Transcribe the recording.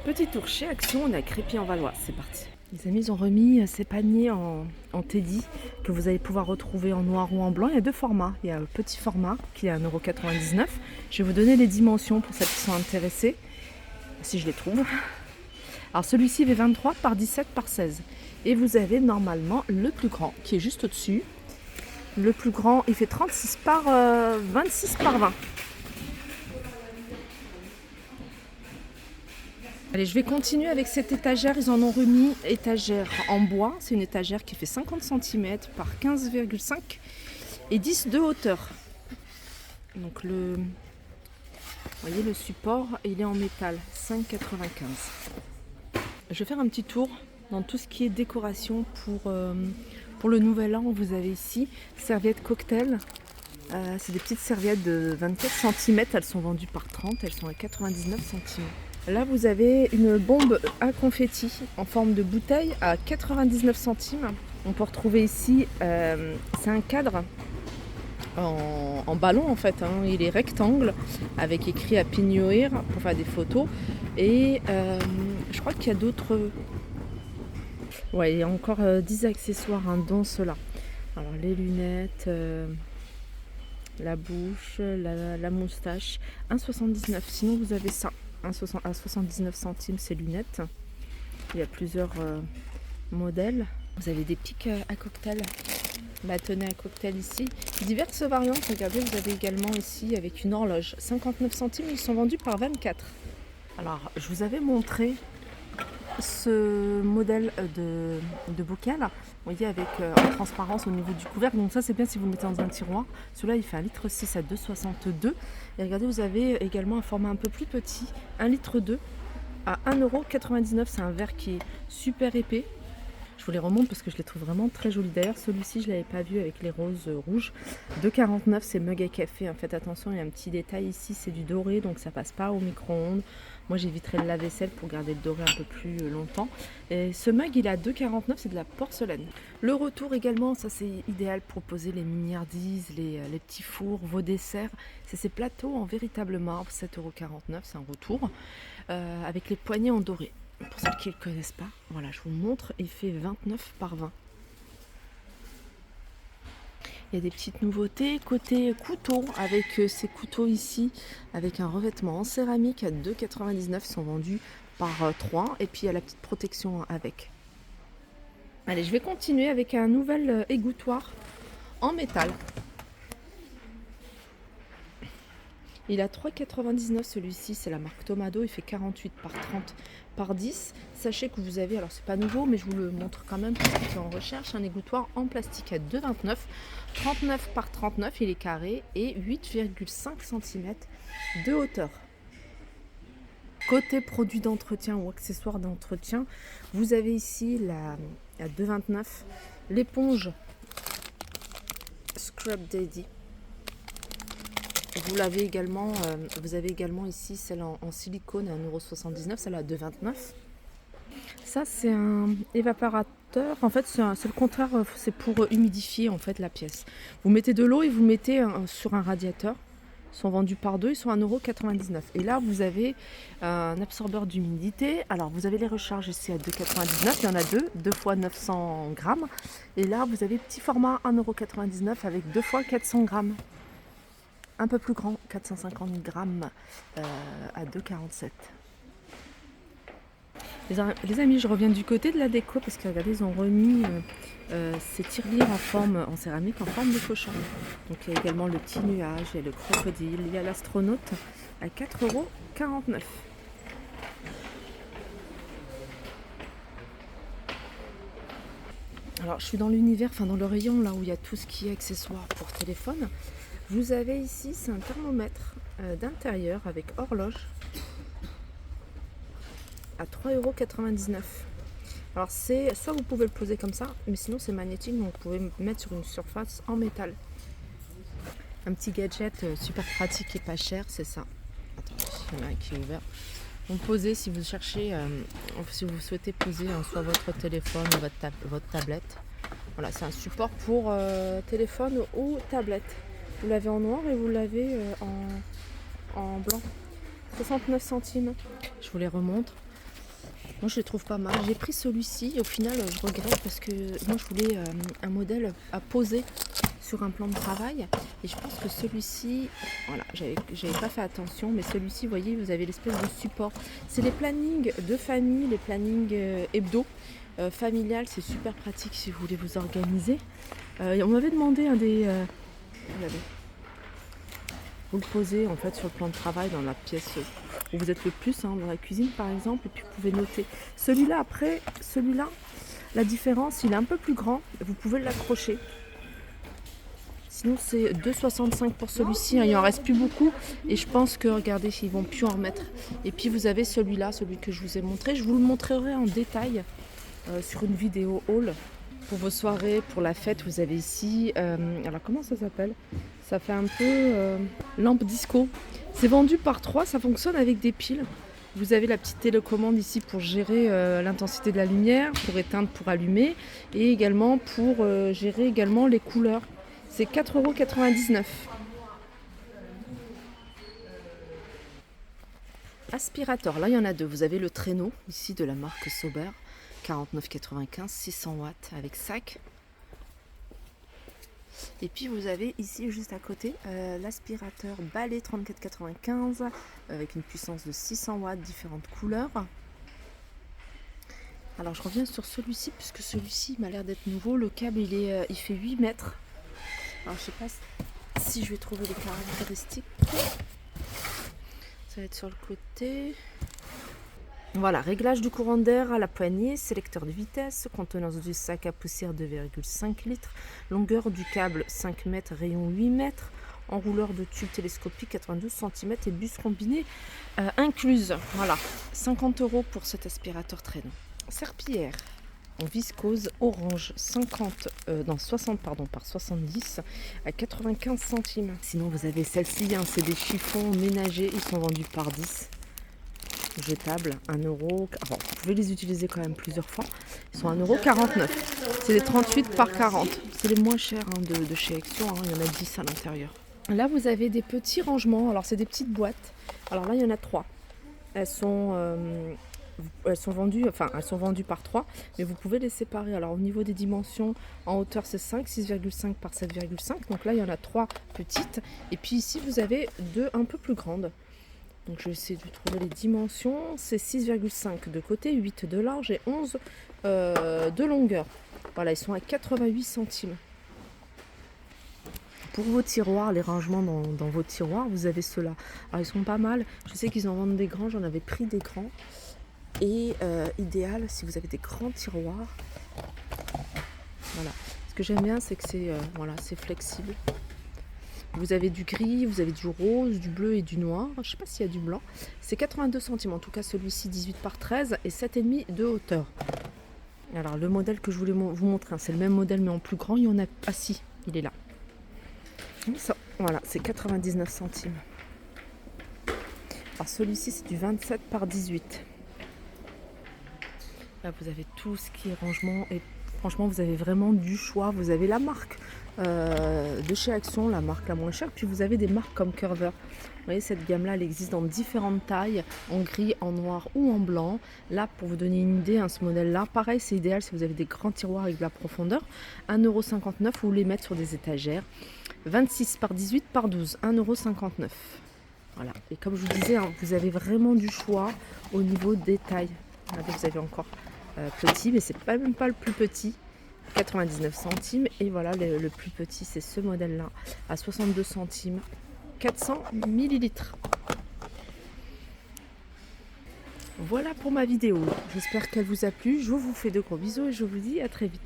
Petit tour chez Action, on est à Crépy-en-Valois, c'est parti. Les amis, ils ont remis ces paniers en Teddy que vous allez pouvoir retrouver en noir ou en blanc. Il y a deux formats. Il y a le petit format qui est à 1,99 €. Je vais vous donner les dimensions pour celles qui sont intéressées, si je les trouve. Alors celui-ci fait 23 par 17 par 16. Et vous avez normalement le plus grand qui est juste au-dessus. Le plus grand, il fait 36 par 26 par 20. Allez, je vais continuer avec cette étagère. Ils en ont remis étagère en bois. C'est une étagère qui fait 50 cm par 15,5 et 10 de hauteur. Donc vous voyez le support, il est en métal, 5,95. Je vais faire un petit tour dans tout ce qui est décoration pour le nouvel an. Vous avez ici serviettes cocktail. C'est des petites serviettes de 24 cm. Elles sont vendues par 30. Elles sont à 99 centimes. Là, vous avez une bombe à confetti en forme de bouteille à 99 centimes. On peut retrouver ici, c'est un cadre en ballon en fait. Il est rectangle avec écrit Happy New Year pour faire des photos. Et je crois qu'il y a d'autres... Ouais, il y a encore 10 accessoires dans cela. Alors les lunettes, la bouche, la moustache, 1,79. Sinon vous avez ça. À 79 centimes ces lunettes. Il y a plusieurs modèles. Vous avez des pics à cocktail, bâtonnets à cocktail ici. Diverses variantes, regardez, vous avez également ici avec une horloge. 59 centimes, ils sont vendus par 24. Alors, je vous avais montré ce modèle de bocal, vous voyez, avec en transparence au niveau du couvercle. Donc ça c'est bien si vous le mettez dans un tiroir. Celui-là il fait 1,6 litre à 2,62 €. Et regardez, vous avez également un format un peu plus petit, 1,2 litre à 1,99 €. C'est un verre qui est super épais. Je vous les remonte parce que je les trouve vraiment très jolis. D'ailleurs celui-ci je ne l'avais pas vu avec les roses rouges. 2,49 €, c'est mug à café. Faites attention, il y a un petit détail ici, c'est du doré, donc ça passe pas au micro-ondes. Moi j'éviterai le lave-vaisselle pour garder le doré un peu plus longtemps. Et ce mug il est à 2,49 €, c'est de la porcelaine. Le retour également, ça c'est idéal pour poser les miniardises, les petits fours, vos desserts. C'est ces plateaux en véritable marbre, 7,49 €, c'est un retour, avec les poignées en doré. Pour celles qui ne le connaissent pas, voilà, je vous montre, il fait 29 par 20. Il y a des petites nouveautés côté couteau avec ces couteaux ici avec un revêtement en céramique à 2,99 €, sont vendus par 3 et puis il y a la petite protection avec. Allez, je vais continuer avec un nouvel égouttoir en métal. Il a 3,99 celui-ci, c'est la marque Tomado, il fait 48 par 30 par 10. Sachez que vous avez, alors c'est pas nouveau, mais je vous le montre quand même pour ceux qui en recherche, un égouttoir en plastique à 2,29, 39 par 39, il est carré et 8,5 cm de hauteur. Côté produits d'entretien ou accessoires d'entretien, vous avez ici à 2,29 l'éponge Scrub Daddy. Vous avez également ici celle en silicone à 1,79 €, celle à 2,29 €. Ça c'est un évaporateur, en fait c'est le contraire, c'est pour humidifier en fait la pièce. Vous mettez de l'eau et vous mettez sur un radiateur. Ils sont vendus par deux, ils sont à 1,99 €. Et là vous avez un absorbeur d'humidité. Alors vous avez les recharges ici à 2,99 €, il y en a deux fois 900 grammes. Et là vous avez petit format 1,99 € avec 2 fois 400 grammes. Un peu plus grand, 450 grammes à 2,47 €. Les amis, je reviens du côté de la déco parce que regardez, ils ont remis ces tirelires en céramique en forme de cochon. Donc il y a également le petit nuage, il y a le crocodile, il y a l'astronaute à 4,49 €. Alors je suis dans l'univers, enfin dans le rayon là où il y a tout ce qui est accessoires pour téléphone. Vous avez ici, c'est un thermomètre d'intérieur avec horloge à 3,99 €. Alors c'est soit vous pouvez le poser comme ça, mais sinon c'est magnétique, donc vous pouvez le mettre sur une surface en métal. Un petit gadget super pratique et pas cher, c'est ça. Attendez, il y en a un qui est ouvert. Vous posez si vous cherchez, si vous souhaitez poser soit votre téléphone ou votre tablette. Voilà, c'est un support pour téléphone ou tablette. Vous l'avez en noir et vous l'avez en blanc. 69 centimes. Je vous les remontre. Moi je le trouve pas mal. J'ai pris celui-ci et au final je regrette parce que moi je voulais un modèle à poser sur un plan de travail. Et je pense que celui-ci, voilà, j'avais pas fait attention, mais celui-ci, vous voyez, vous avez l'espèce de support. C'est les plannings de famille, les plannings hebdo, familial, c'est super pratique si vous voulez vous organiser. On m'avait demandé un des... regardez. Vous le posez en fait sur le plan de travail dans la pièce où vous êtes le plus, dans la cuisine par exemple, et puis vous pouvez noter. Celui-là après, celui-là, la différence, il est un peu plus grand, vous pouvez l'accrocher. Sinon c'est 2,65 pour celui-ci, il en reste plus beaucoup et je pense que regardez, ils vont plus en remettre. Et puis vous avez celui-là, celui que je vous ai montré, je vous le montrerai en détail sur une vidéo haul. Pour vos soirées, pour la fête, vous avez ici, alors comment ça s'appelle? Ça fait un peu lampe disco. C'est vendu par 3, ça fonctionne avec des piles. Vous avez la petite télécommande ici pour gérer l'intensité de la lumière, pour éteindre, pour allumer, et également pour gérer également les couleurs. C'est 4,99 €. Aspirateur, là il y en a deux. Vous avez le traîneau ici de la marque Sauber, 49,95 €, 600 watts avec sac. Et puis vous avez ici juste à côté l'aspirateur balai 34,95 € avec une puissance de 600 watts, différentes couleurs. Alors je reviens sur celui-ci puisque celui-ci m'a l'air d'être nouveau. Le câble il fait 8 mètres. Alors je sais pas si je vais trouver les caractéristiques. Ça va être sur le côté. Voilà, réglage du courant d'air à la poignée, sélecteur de vitesse, contenance du sac à poussière 2,5 litres, longueur du câble 5 mètres, rayon 8 mètres, enrouleur de tube télescopique 92 cm et bus combiné incluse. Voilà, 50 € pour cet aspirateur traîneau. Serpillière en viscose orange 60 par 70 à 95 centimes. Sinon vous avez celle-ci, c'est des chiffons ménagers, ils sont vendus par 10. Jetables, 1 €. Enfin, vous pouvez les utiliser quand même plusieurs fois. Ils sont 1,49 €. C'est des 38 par 40. C'est les moins chers de chez Action. Il y en a 10 à l'intérieur. Là, vous avez des petits rangements. Alors, c'est des petites boîtes. Alors là, il y en a 3. Elles sont vendues par 3, mais vous pouvez les séparer. Alors, au niveau des dimensions, en hauteur, c'est 5, 6,5 par 7,5. Donc là, il y en a 3 petites. Et puis ici, vous avez 2 un peu plus grandes. Donc je vais essayer de trouver les dimensions. C'est 6,5 de côté, 8 de large et 11 de longueur. Voilà, ils sont à 88 centimes. Pour vos tiroirs, les rangements dans vos tiroirs, vous avez ceux-là. Alors ils sont pas mal. Je sais qu'ils en vendent des grands, j'en avais pris des grands. Et idéal si vous avez des grands tiroirs. Voilà. Ce que j'aime bien, c'est que c'est flexible. Vous avez du gris, vous avez du rose, du bleu et du noir. Je ne sais pas s'il y a du blanc. C'est 82 centimes. En tout cas, celui-ci, 18 par 13 et 7,5 de hauteur. Alors, le modèle que je voulais vous montrer, c'est le même modèle, mais en plus grand. Il y en a... Ah si, il est là. Ça, voilà, c'est 99 centimes. Alors, celui-ci, c'est du 27 par 18. Là, vous avez tout ce qui est rangement. Et franchement, vous avez vraiment du choix. Vous avez la marque de chez Action, la marque la moins chère, puis vous avez des marques comme Curver. Vous voyez, cette gamme là elle existe dans différentes tailles, en gris, en noir ou en blanc. Là, pour vous donner une idée, ce modèle là pareil, c'est idéal si vous avez des grands tiroirs avec de la profondeur. 1,59 €, vous les mettre sur des étagères. 26 par 18 par 12, 1,59 €. Voilà, et comme je vous disais, vous avez vraiment du choix au niveau des tailles. Regardez, vous avez encore petit, mais c'est même pas le plus petit, 99 centimes. Et voilà, le plus petit, c'est ce modèle là à 62 centimes, 400 millilitres. Voilà pour ma vidéo, j'espère qu'elle vous a plu. Je vous fais de gros bisous et je vous dis à très vite.